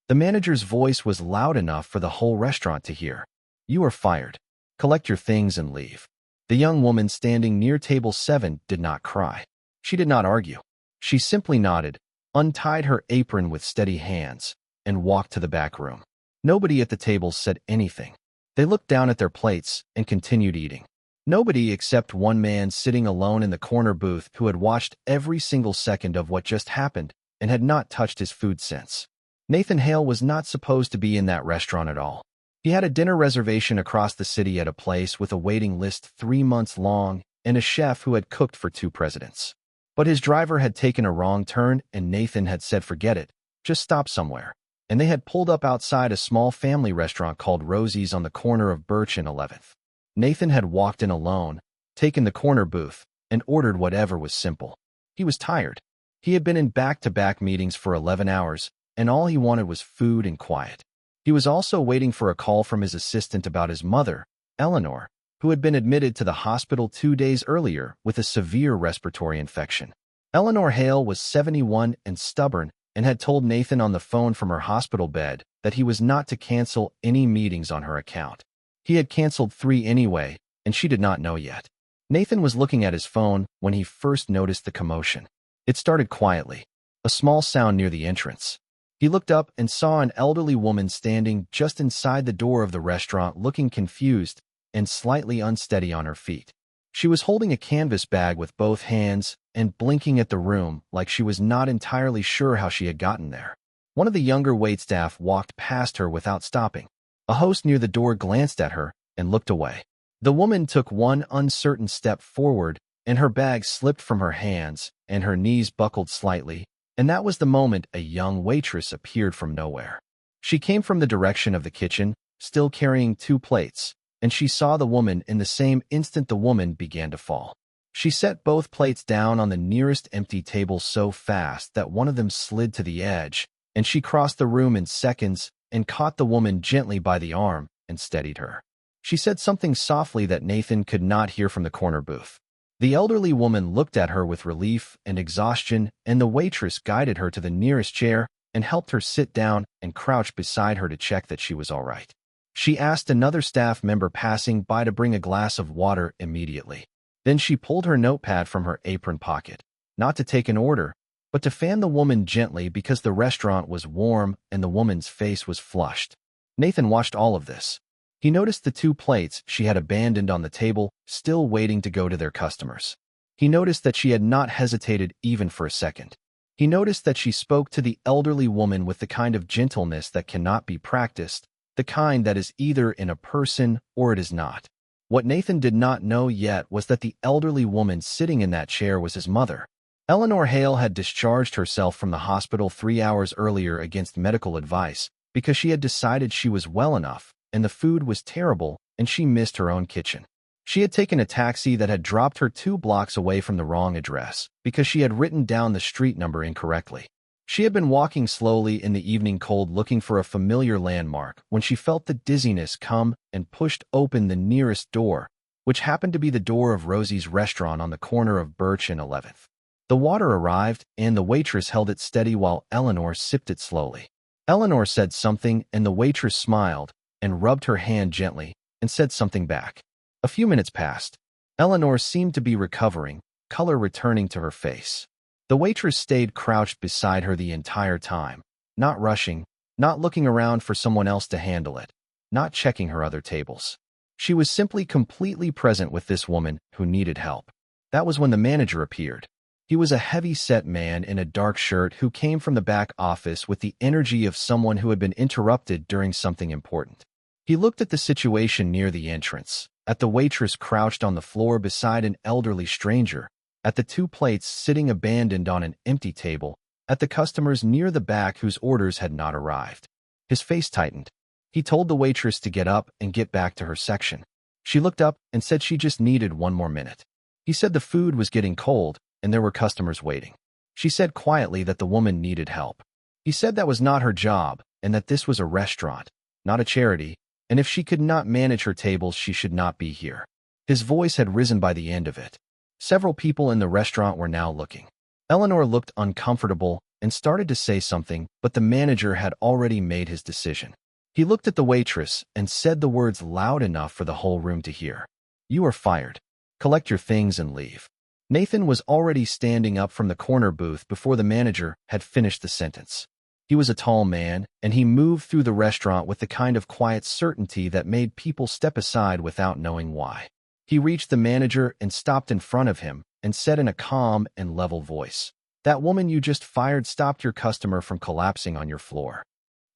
The manager's voice was loud enough for the whole restaurant to hear. "You are fired. Collect your things and leave." The young woman standing near table 7 did not cry. She did not argue. She simply nodded, untied her apron with steady hands, and walked to the back room. Nobody at the tables said anything. They looked down at their plates and continued eating. Nobody except one man sitting alone in the corner booth who had watched every single second of what just happened and had not touched his food since. Nathan Hale was not supposed to be in that restaurant at all. He had a dinner reservation across the city at a place with a waiting list 3 months long and a chef who had cooked for 2 presidents. But his driver had taken a wrong turn and Nathan had said forget it, just stop somewhere. And they had pulled up outside a small family restaurant called Rosie's on the corner of Birch and 11th. Nathan had walked in alone, taken the corner booth, and ordered whatever was simple. He was tired. He had been in back-to-back meetings for 11 hours, and all he wanted was food and quiet. He was also waiting for a call from his assistant about his mother, Eleanor, who had been admitted to the hospital 2 days earlier with a severe respiratory infection. Eleanor Hale was 71 and stubborn and had told Nathan on the phone from her hospital bed that he was not to cancel any meetings on her account. He had canceled 3 anyway, and she did not know yet. Nathan was looking at his phone when he first noticed the commotion. It started quietly, a small sound near the entrance. He looked up and saw an elderly woman standing just inside the door of the restaurant looking confused and slightly unsteady on her feet. She was holding a canvas bag with both hands and blinking at the room like she was not entirely sure how she had gotten there. One of the younger waitstaff walked past her without stopping. A host near the door glanced at her and looked away. The woman took one uncertain step forward, and her bag slipped from her hands, and her knees buckled slightly, and that was the moment a young waitress appeared from nowhere. She came from the direction of the kitchen, still carrying 2 plates, and she saw the woman in the same instant the woman began to fall. She set both plates down on the nearest empty table so fast that one of them slid to the edge, and she crossed the room in seconds and caught the woman gently by the arm and steadied her. She said something softly that Nathan could not hear from the corner booth. The elderly woman looked at her with relief and exhaustion, and the waitress guided her to the nearest chair and helped her sit down and crouched beside her to check that she was all right. She asked another staff member passing by to bring a glass of water immediately. Then she pulled her notepad from her apron pocket, not to take an order, but to fan the woman gently because the restaurant was warm and the woman's face was flushed. Nathan watched all of this. He noticed the 2 plates she had abandoned on the table, still waiting to go to their customers. He noticed that she had not hesitated even for a second. He noticed that she spoke to the elderly woman with the kind of gentleness that cannot be practiced, the kind that is either in a person or it is not. What Nathan did not know yet was that the elderly woman sitting in that chair was his mother. Eleanor Hale had discharged herself from the hospital 3 hours earlier against medical advice because she had decided she was well enough and the food was terrible and she missed her own kitchen. She had taken a taxi that had dropped her 2 blocks away from the wrong address because she had written down the street number incorrectly. She had been walking slowly in the evening cold looking for a familiar landmark when she felt the dizziness come and pushed open the nearest door, which happened to be the door of Rosie's restaurant on the corner of Birch and 11th. The water arrived, and the waitress held it steady while Eleanor sipped it slowly. Eleanor said something, and the waitress smiled and rubbed her hand gently and said something back. A few minutes passed. Eleanor seemed to be recovering, color returning to her face. The waitress stayed crouched beside her the entire time, not rushing, not looking around for someone else to handle it, not checking her other tables. She was simply completely present with this woman who needed help. That was when the manager appeared. He was a heavy-set man in a dark shirt who came from the back office with the energy of someone who had been interrupted during something important. He looked at the situation near the entrance, at the waitress crouched on the floor beside an elderly stranger, at the 2 plates sitting abandoned on an empty table, at the customers near the back whose orders had not arrived. His face tightened. He told the waitress to get up and get back to her section. She looked up and said she just needed 1 more minute. He said the food was getting cold, and there were customers waiting. She said quietly that the woman needed help. He said that was not her job, and that this was a restaurant, not a charity, and if she could not manage her tables, she should not be here. His voice had risen by the end of it. Several people in the restaurant were now looking. Eleanor looked uncomfortable, and started to say something, but the manager had already made his decision. He looked at the waitress and said the words loud enough for the whole room to hear. "You are fired. Collect your things and leave." Nathan was already standing up from the corner booth before the manager had finished the sentence. He was a tall man, and he moved through the restaurant with the kind of quiet certainty that made people step aside without knowing why. He reached the manager and stopped in front of him and said in a calm and level voice, "That woman you just fired stopped your customer from collapsing on your floor."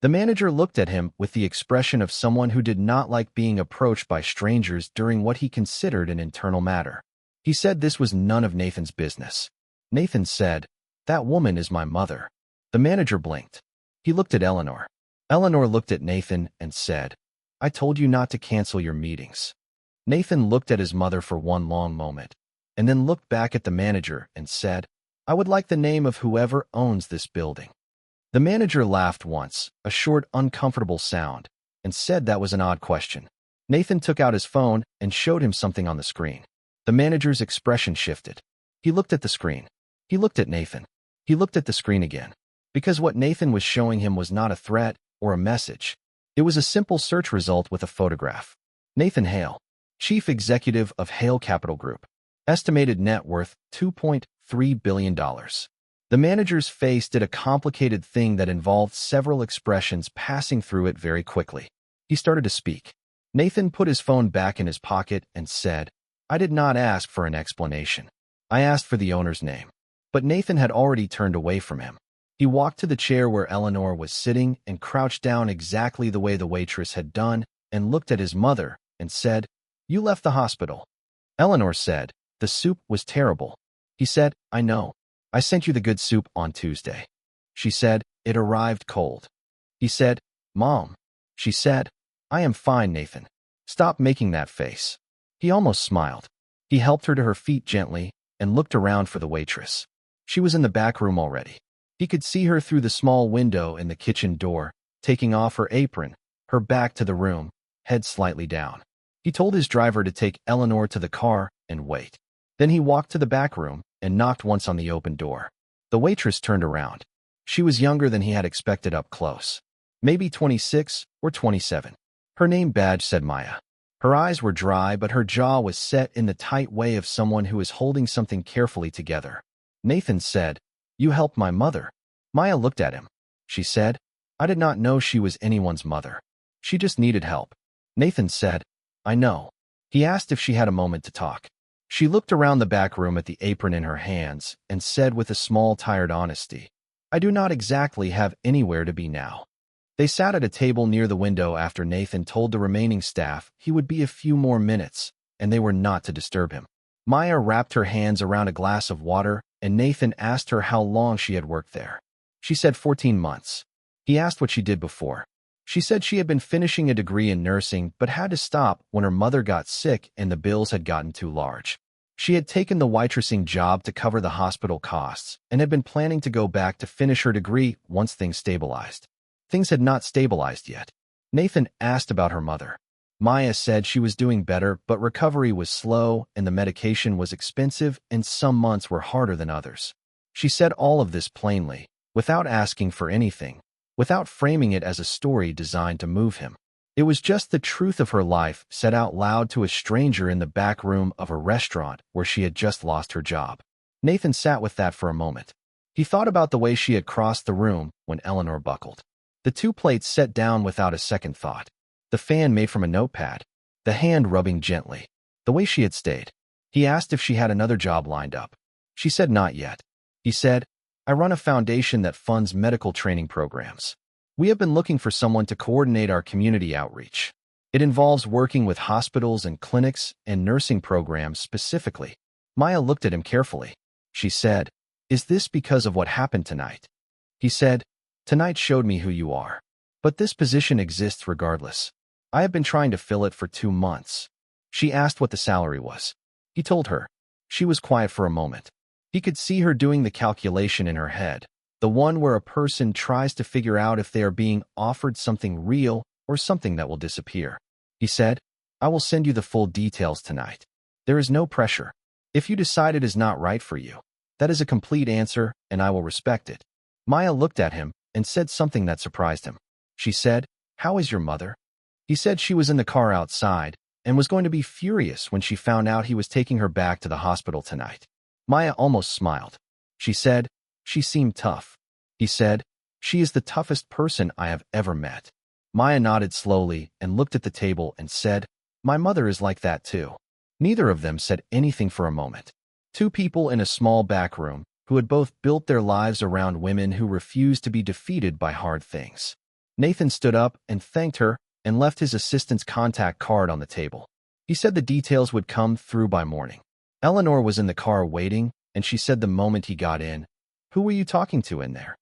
The manager looked at him with the expression of someone who did not like being approached by strangers during what he considered an internal matter. He said this was none of Nathan's business. Nathan said, "That woman is my mother." The manager blinked. He looked at Eleanor. Eleanor looked at Nathan and said, "I told you not to cancel your meetings." Nathan looked at his mother for one long moment, and then looked back at the manager and said, "I would like the name of whoever owns this building." The manager laughed once, a short, uncomfortable sound, and said that was an odd question. Nathan took out his phone and showed him something on the screen. The manager's expression shifted. He looked at the screen. He looked at Nathan. He looked at the screen again. Because what Nathan was showing him was not a threat or a message. It was a simple search result with a photograph. Nathan Hale, Chief Executive of Hale Capital Group. Estimated net worth $2.3 billion. The manager's face did a complicated thing that involved several expressions passing through it very quickly. He started to speak. Nathan put his phone back in his pocket and said, "I did not ask for an explanation. I asked for the owner's name." But Nathan had already turned away from him. He walked to the chair where Eleanor was sitting and crouched down exactly the way the waitress had done and looked at his mother and said, "You left the hospital." Eleanor said, "The soup was terrible." He said, "I know. I sent you the good soup on Tuesday." She said, "It arrived cold." He said, "Mom." She said, "I am fine, Nathan. Stop making that face." He almost smiled. He helped her to her feet gently and looked around for the waitress. She was in the back room already. He could see her through the small window in the kitchen door, taking off her apron, her back to the room, head slightly down. He told his driver to take Eleanor to the car and wait. Then he walked to the back room and knocked once on the open door. The waitress turned around. She was younger than he had expected up close. Maybe 26 or 27. Her name badge said Maya. Her eyes were dry, but her jaw was set in the tight way of someone who is holding something carefully together. Nathan said, "You helped my mother." Maya looked at him. She said, "I did not know she was anyone's mother. She just needed help." Nathan said, "I know." He asked if she had a moment to talk. She looked around the back room at the apron in her hands and said with a small, tired honesty, "I do not exactly have anywhere to be now." They sat at a table near the window after Nathan told the remaining staff he would be a few more minutes, and they were not to disturb him. Maya wrapped her hands around a glass of water, and Nathan asked her how long she had worked there. She said 14 months. He asked what she did before. She said she had been finishing a degree in nursing but had to stop when her mother got sick and the bills had gotten too large. She had taken the waitressing job to cover the hospital costs and had been planning to go back to finish her degree once things stabilized. Things had not stabilized yet. Nathan asked about her mother. Maya said she was doing better, but recovery was slow and the medication was expensive and some months were harder than others. She said all of this plainly, without asking for anything, without framing it as a story designed to move him. It was just the truth of her life said out loud to a stranger in the back room of a restaurant where she had just lost her job. Nathan sat with that for a moment. He thought about the way she had crossed the room when Eleanor buckled. The two plates set down without a second thought. The fan made from a notepad. The hand rubbing gently. The way she had stayed. He asked if she had another job lined up. She said not yet. He said, "I run a foundation that funds medical training programs. We have been looking for someone to coordinate our community outreach. It involves working with hospitals and clinics and nursing programs specifically." Maya looked at him carefully. She said, "Is this because of what happened tonight?" He said, "Tonight showed me who you are. But this position exists regardless. I have been trying to fill it for 2 months." She asked what the salary was. He told her. She was quiet for a moment. He could see her doing the calculation in her head, the one where a person tries to figure out if they are being offered something real or something that will disappear. He said, "I will send you the full details tonight. There is no pressure. If you decide it is not right for you, that is a complete answer and I will respect it." Maya looked at him and said something that surprised him. She said, "How is your mother?" He said she was in the car outside and was going to be furious when she found out he was taking her back to the hospital tonight. Maya almost smiled. She said, "She seemed tough." He said, "She is the toughest person I have ever met." Maya nodded slowly and looked at the table and said, "My mother is like that too." Neither of them said anything for a moment. Two people in a small back room who had both built their lives around women who refused to be defeated by hard things. Nathan stood up and thanked her and left his assistant's contact card on the table. He said the details would come through by morning. Eleanor was in the car waiting, and she said the moment he got in, "Who were you talking to in there?"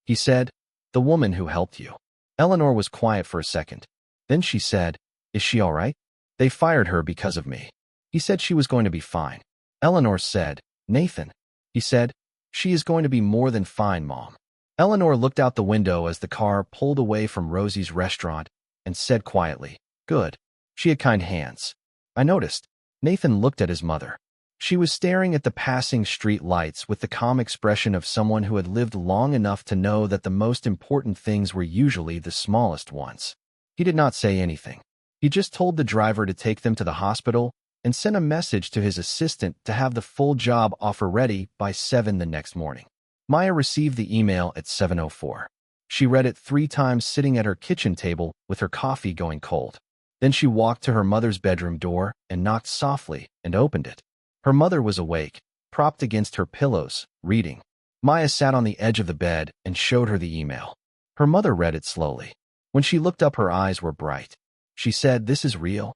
He said, "The woman who helped you." Eleanor was quiet for a second. Then she said, "Is she all right?" "They fired her because of me." He said she was going to be fine. Eleanor said, "Nathan." He said, "She is going to be more than fine, Mom." Eleanor looked out the window as the car pulled away from Rosie's restaurant and said quietly, "Good." She had kind hands. I noticed. Nathan looked at his mother. She was staring at the passing street lights with the calm expression of someone who had lived long enough to know that the most important things were usually the smallest ones. He did not say anything. He just told the driver to take them to the hospital and sent a message to his assistant to have the full job offer ready by 7 the next morning. Maya received the email at 7:04. She read it 3 times sitting at her kitchen table with her coffee going cold. Then she walked to her mother's bedroom door and knocked softly and opened it. Her mother was awake, propped against her pillows, reading. Maya sat on the edge of the bed and showed her the email. Her mother read it slowly. When she looked up, her eyes were bright. She said, "This is real?"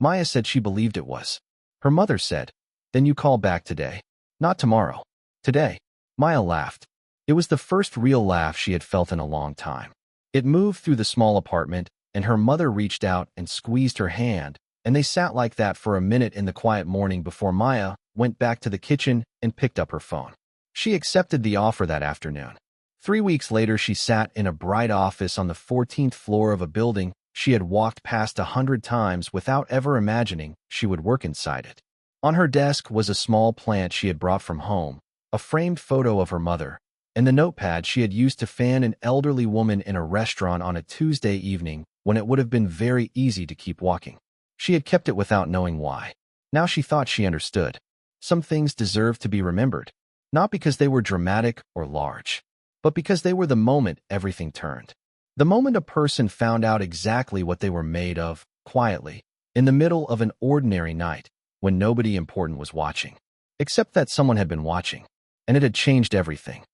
Maya said she believed it was. Her mother said, "Then you call back today." "Not tomorrow. Today." Maya laughed. It was the first real laugh she had felt in a long time. It moved through the small apartment, and her mother reached out and squeezed her hand, and they sat like that for a minute in the quiet morning before Maya went back to the kitchen and picked up her phone. She accepted the offer that afternoon. 3 weeks later, she sat in a bright office on the 14th floor of a building she had walked past 100 times without ever imagining she would work inside it. On her desk was a small plant she had brought from home, a framed photo of her mother, and the notepad she had used to fan an elderly woman in a restaurant on a Tuesday evening when it would have been very easy to keep walking. She had kept it without knowing why. Now she thought she understood. Some things deserved to be remembered, not because they were dramatic or large, but because they were the moment everything turned. The moment a person found out exactly what they were made of, quietly, in the middle of an ordinary night, when nobody important was watching. Except that someone had been watching, and it had changed everything.